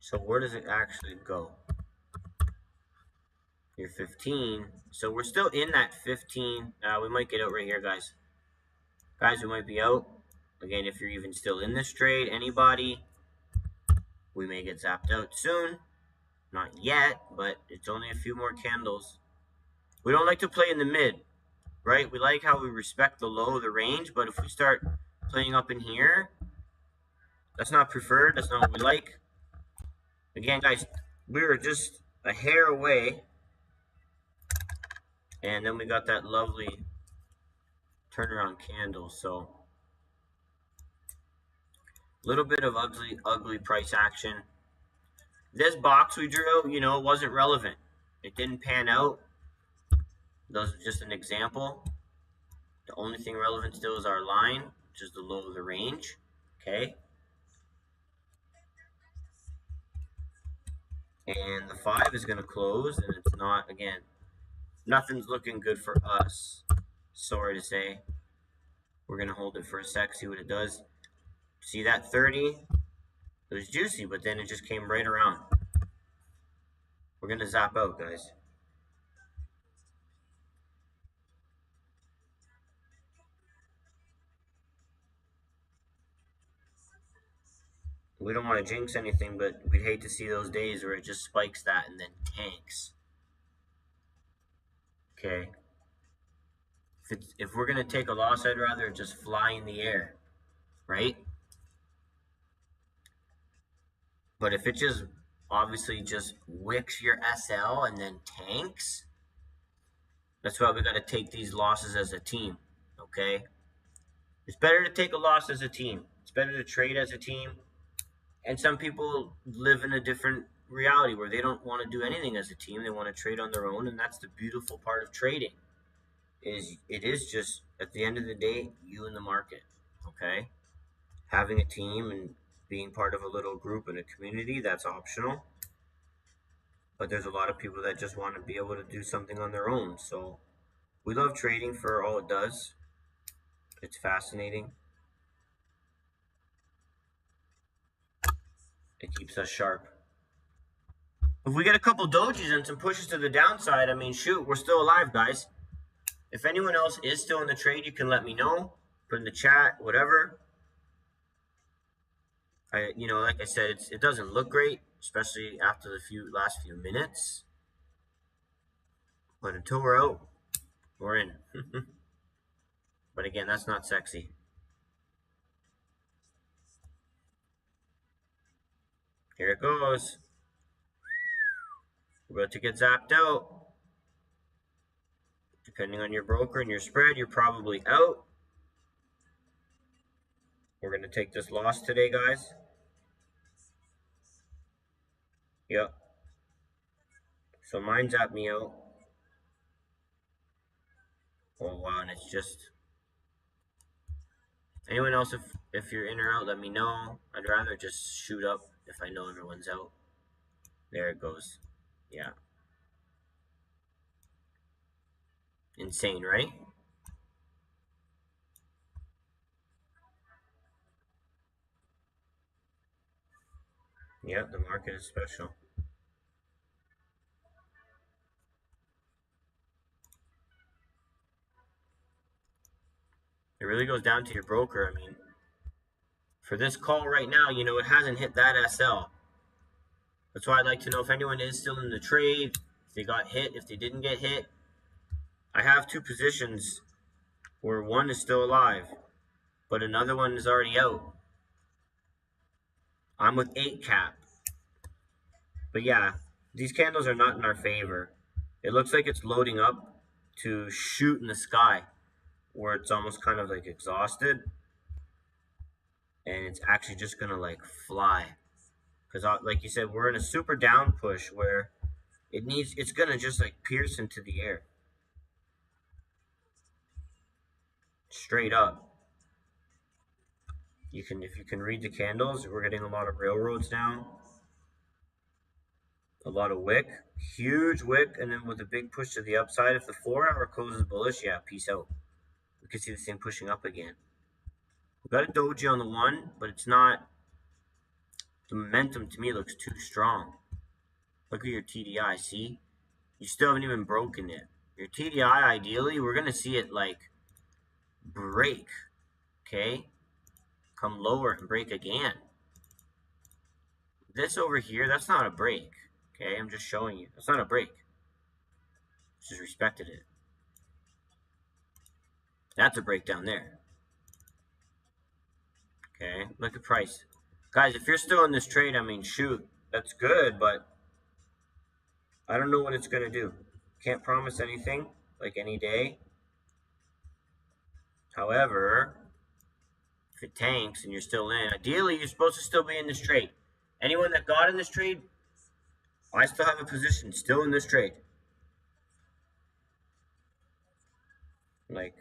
So where does it actually go? You're 15. So we're still in that 15. We might get out right here, guys. Guys, we might be out. Again, if you're even still in this trade, anybody, we may get zapped out soon. Not yet, but it's only a few more candles. We don't like to play in the mid, right? We like how we respect the low of the range, but if we start playing up in here, that's not preferred. That's not what we like. Again, guys, we were just a hair away. And then we got that lovely turnaround candle. So a little bit of ugly price action. This box we drew out, it wasn't relevant. It didn't pan out. That was just an example. The only thing relevant still is our line, which is the low of the range. Okay. And the 5 is going to close, and it's not, again, nothing's looking good for us. Sorry to say. We're going to hold it for a sec, see what it does. See that 30? It was juicy, but then it just came right around. We're going to zap out, guys. We don't want to jinx anything, but we'd hate to see those days where it just spikes that and then tanks. Okay. If we're going to take a loss, I'd rather it just fly in the air, right? But if it just obviously just wicks your SL and then tanks, that's why we got to take these losses as a team, okay? It's better to take a loss as a team. It's better to trade as a team. And some people live in a different reality where they don't want to do anything as a team. They want to trade on their own, and that's the beautiful part of trading. It is just, at the end of the day, you and the market, okay? Having a team and being part of a little group and a community, that's optional. But there's a lot of people that just want to be able to do something on their own. So we love trading for all it does. It's fascinating. It keeps us sharp. If we get a couple dojis and some pushes to the downside, I mean, shoot, we're still alive, guys. If anyone else is still in the trade, you can let me know. Put in the chat, whatever. Like I said, it doesn't look great, especially after the last few minutes. But until we're out, we're in. But again, that's not sexy. Here it goes. We're about to get zapped out. Depending on your broker and your spread, you're probably out. We're going to take this loss today, guys. Yep. So mine zapped me out. Oh, wow, and it's just... Anyone else, if you're in or out, let me know. I'd rather just shoot up if I know everyone's out. There it goes. Yeah. Insane, right? Yep, the market is special. It really goes down to your broker. I mean, for this call right now, it hasn't hit that SL. That's why I'd like to know if anyone is still in the trade, if they got hit, if they didn't get hit. I have 2 positions where one is still alive, but another one is already out. I'm with 8 cap. But yeah, these candles are not in our favor. It looks like it's loading up to shoot in the sky, where it's almost kind of like exhausted. And it's actually just going to like fly. Because like you said, we're in a super down push where it's going to just like pierce into the air. Straight up. If you can read the candles, we're getting a lot of railroads now. A lot of wick, huge wick, and then with a big push to the upside. If the 4-hour closes bullish, yeah, peace out. We can see this thing pushing up again. We've got a doji on the 1, but it's not... The momentum to me looks too strong. Look at your TDI, see? You still haven't even broken it. Your TDI, ideally, we're going to see it like break, okay? Come lower and break again. This over here, that's not a break, okay? I'm just showing you. That's not a break. Just respected it. That's a break down there. Okay, look at price. Guys, if you're still in this trade, I mean, shoot, that's good, but I don't know what it's going to do. Can't promise anything, like any day. However, if it tanks and you're still in, ideally, you're supposed to still be in this trade. Anyone that got in this trade, I still have a position still in this trade. Like,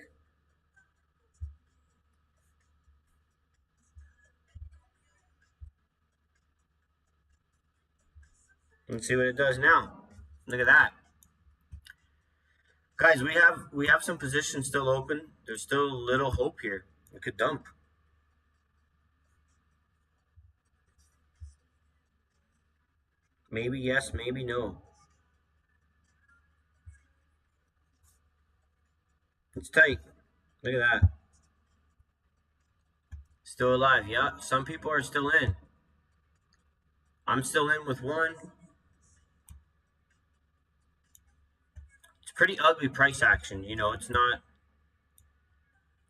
let's see what it does now. Look at that. Guys, we have some positions still open. There's still a little hope here. We could dump. Maybe yes, maybe no. It's tight. Look at that. Still alive. Yeah, some people are still in. I'm still in with one. It's pretty ugly price action. You know, it's not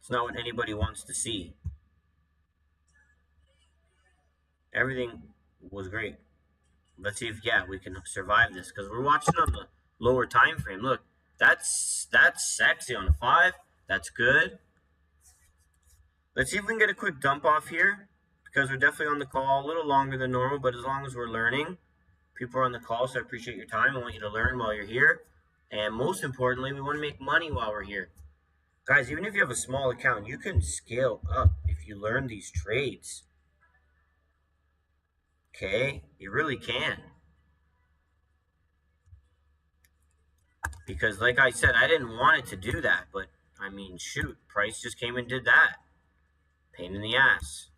what anybody wants to see. Everything was great. Let's see if we can survive this because we're watching on the lower time frame. Look, that's sexy on a 5. That's good. Let's see if we can get a quick dump off here because we're definitely on the call a little longer than normal, but as long as we're learning, people are on the call, so I appreciate your time. I want you to learn while you're here. And most importantly, we want to make money while we're here. Guys, even if you have a small account, you can scale up if you learn these trades. Okay? You really can. Because like I said, I didn't want it to do that, but I mean, shoot, price just came and did that. Pain in the ass.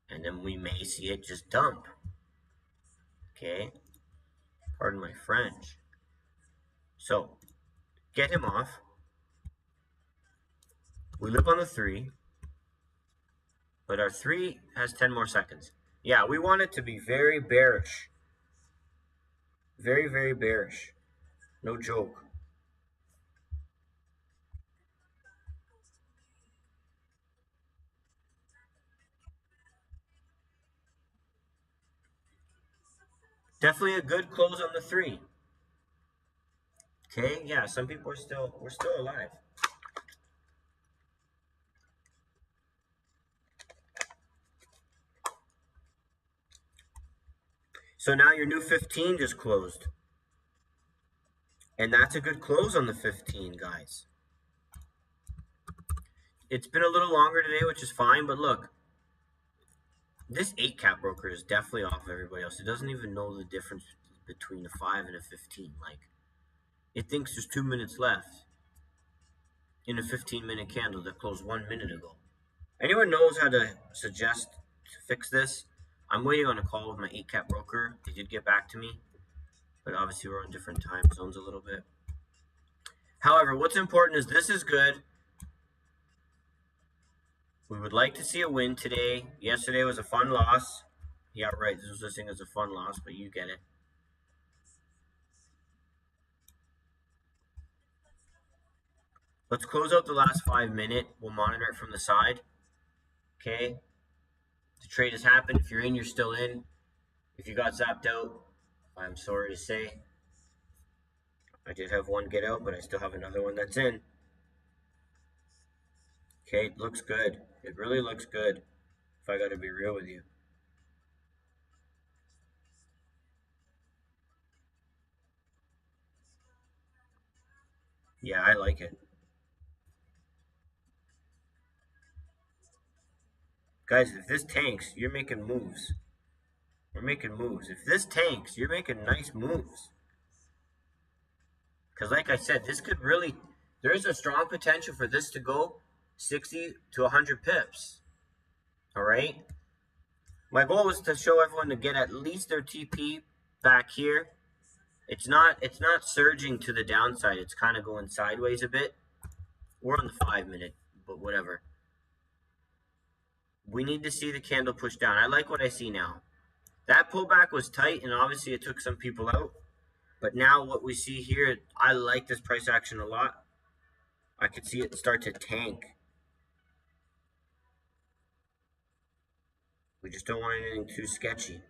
And then we may see it just dump. Okay? Pardon my French. So, get him off. We live on the 3. But our 3 has 10 more seconds. Yeah, we want it to be very bearish. Very, very bearish. No joke. Definitely a good close on the 3. Okay, yeah, some people we're still alive. So now your new 15 just closed. And that's a good close on the 15, guys. It's been a little longer today, which is fine, but look, this 8 cap broker is definitely off everybody else. It doesn't even know the difference between a 5 and a 15. Like, it thinks there's 2 minutes left in a 15-minute candle that closed 1 minute ago. Anyone knows how to suggest to fix this? I'm waiting on a call with my 8 cap broker. They did get back to me, but obviously we're on different time zones a little bit. However, what's important is this is good. We would like to see a win today. Yesterday was a fun loss. Yeah, right. This was listing as a fun loss, but you get it. Let's close out the last 5 minutes. We'll monitor it from the side. Okay. The trade has happened. If you're in, you're still in. If you got zapped out, I'm sorry to say. I did have one get out, but I still have another one that's in. Okay, it looks good. It really looks good, if I gotta be real with you. Yeah, I like it. Guys, if this tanks, you're making moves. We're making moves. If this tanks, you're making nice moves. Because like I said, this could really, there is a strong potential for this to go 60 to 100 pips. All right? My goal was to show everyone to get at least their TP back here. It's not surging to the downside. It's kind of going sideways a bit. We're on the 5 minute, but whatever. We need to see the candle push down. I like what I see now. That pullback was tight, and obviously it took some people out. But now what we see here, I like this price action a lot. I could see it start to tank. We just don't want anything too sketchy.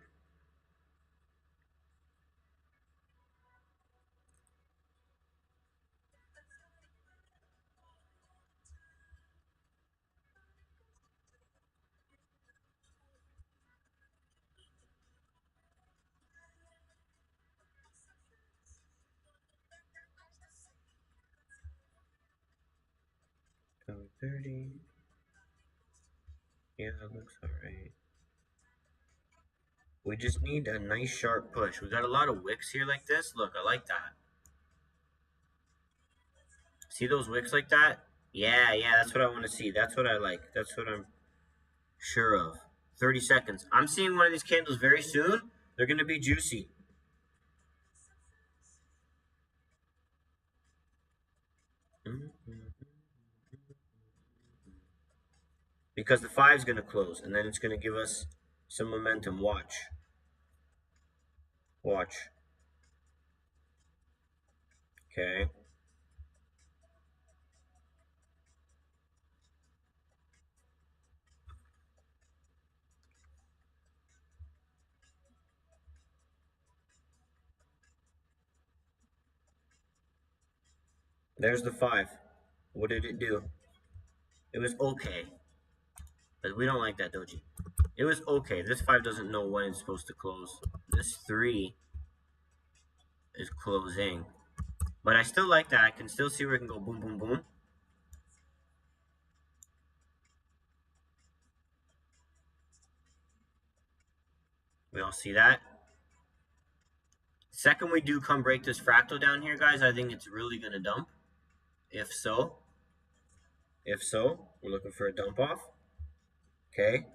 $1.30. Yeah, that looks alright. We just need a nice sharp push. We got a lot of wicks here like this. Look, I like that. See those wicks like that? Yeah, that's what I want to see. That's what I like. That's what I'm sure of. 30 seconds. I'm seeing one of these candles very soon. They're going to be juicy. Because the 5 is going to close, and then it's going to give us some momentum. Watch. Watch. Okay. There's the 5. What did it do? It was okay. But we don't like that doji. It was okay. This 5 doesn't know when it's supposed to close. This 3 is closing. But I still like that. I can still see where it can go boom, boom, boom. We all see that. Second we do come break this fractal down here, guys, I think it's really going to dump. If so, we're looking for a dump off. Okay.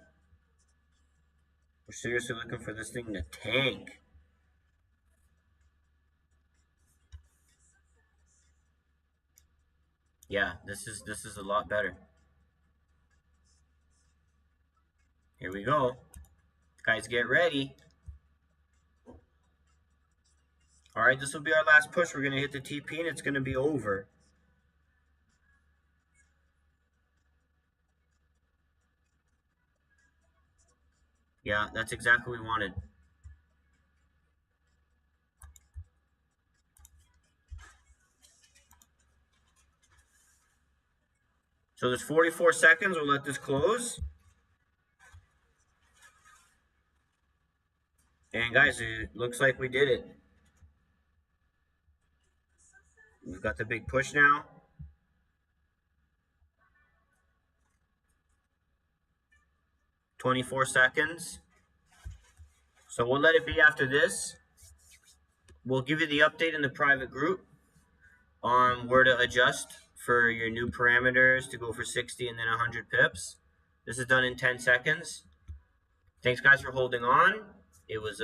We're seriously looking for this thing to tank. Yeah, this is a lot better. Here we go. Guys, get ready. All right, this will be our last push. We're going to hit the TP and it's going to be over. Yeah, that's exactly what we wanted. So there's 44 seconds. We'll let this close. And guys, it looks like we did it. We've got the big push now. 24 seconds. So we'll let it be after this. We'll give you the update in the private group on where to adjust for your new parameters to go for 60 and then 100 pips. This is done in 10 seconds. Thanks guys for holding on. It was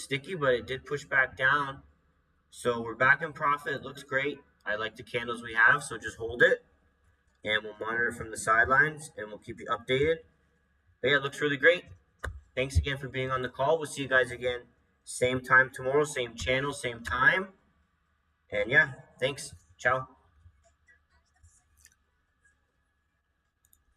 sticky, but it did push back down. So we're back in profit. It looks great. I like the candles we have, so just hold it. And we'll monitor from the sidelines and we'll keep you updated. But yeah, it looks really great. Thanks again for being on the call. We'll see you guys again same time tomorrow, same channel, same time. And yeah, thanks. Ciao.